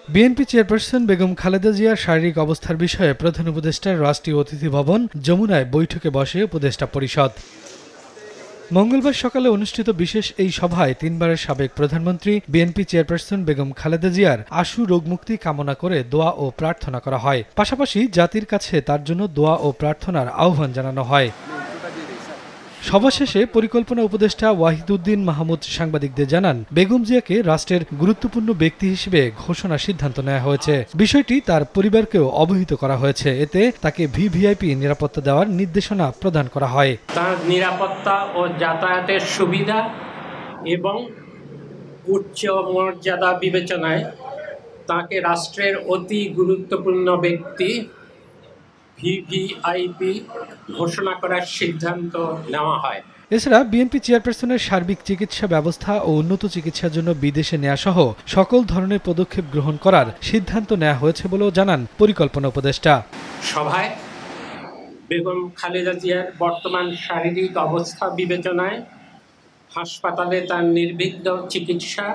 BNP chairperson Begum Khaleda জিয়ার শারীরিক অবস্থার বিষয়ে প্রধান উপদেষ্টার রাষ্ট্রীয় অতিথি ভবন যমুনায় বৈঠকে বসে উপদেষ্টা পরিষদ। মঙ্গলবার সকালে অনুষ্ঠিত বিশেষ এই সভায় তিনবারের সাবেক প্রধানমন্ত্রী বিএনপি চেয়ারপারসন বেগম খালেদা জিয়ার আশু রোগমুক্তি কামনা করে দোয়া ও প্রার্থনা করা হয়। পাশাপাশি জাতির কাছে তার জন্য দোয়া ও প্রার্থনার আহ্বান জানানো হয়। সভা শেষে পরিকল্পনা উপদেষ্টা ওয়াহিদুদ্দিন মাহমুদ সাংবাদিকদের জানান, বেগম জিয়াকে রাষ্ট্রের গুরুত্বপূর্ণ ব্যক্তি হিসেবে ঘোষণার সিদ্ধান্ত নেওয়া হয়েছে। বিষয়টি তার পরিবারকেও অবহিত করা হয়েছে। এতে তাকে ভিভিআইপি নিরাপত্তা দেওয়ার নির্দেশনা প্রদান করা হয়। তার নিরাপত্তা ও যাতায়াতের সুবিধা এবং উচ্চ মর্যাদা বিবেচনায় তাকে রাষ্ট্রের অতি গুরুত্বপূর্ণ ব্যক্তি ভিভিআইপি ঘোষণা করার সিদ্ধান্ত নেওয়া হয়। এছাড়া বিএনপি চেয়ারপারসনের সার্বিক চিকিৎসা ব্যবস্থা ও উন্নত চিকিৎসার জন্য বিদেশে নেওয়া সহ সকল ধরনের পদক্ষেপ গ্রহণ করার সিদ্ধান্ত নেওয়া হয়েছে বলেও জানান পরিকল্পনা উপদেষ্টা। সভায় বেগম খালেদা জিয়ার বর্তমান শারীরিক অবস্থা বিবেচনায় হাসপাতালে তার নির্বিঘ্ন চিকিৎসা,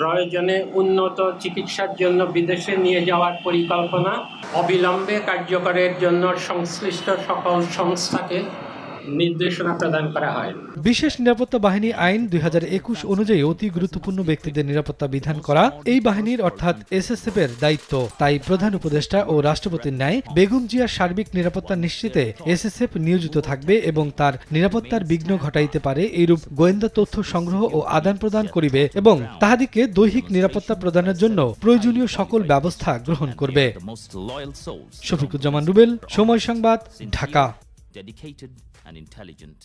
প্রয়োজনে উন্নত চিকিৎসার জন্য বিদেশে নিয়ে যাওয়ার পরিকল্পনা অবিলম্বে কার্যকরের জন্য সংশ্লিষ্ট সকল সংস্থাকে নির্দেশনা প্রদান করা হয়। বিশেষ নিরাপত্তা বাহিনী আইন ২০২১ অনুযায়ী অতি গুরুত্বপূর্ণ ব্যক্তিদের নিরাপত্তা বিধান করা এই বাহিনীর অর্থাৎ এসএসএফ এর দায়িত্ব। তাই প্রধান উপদেষ্টা ও রাষ্ট্রপতির ন্যায় বেগম জিয়ার সার্বিক নিরাপত্তা নিশ্চিতে এসএসএফ নিয়োজিত থাকবে এবং তার নিরাপত্তার বিঘ্ন ঘটাইতে পারে এইরূপ গোয়েন্দা তথ্য সংগ্রহ ও আদান প্রদান করিবে এবং তাহাদিকে দৈহিক নিরাপত্তা প্রদানের জন্য প্রয়োজনীয় সকল ব্যবস্থা গ্রহণ করবে। শফিকুজ্জামান রুবেল, সময় সংবাদ, ঢাকা। Dedicated and intelligent.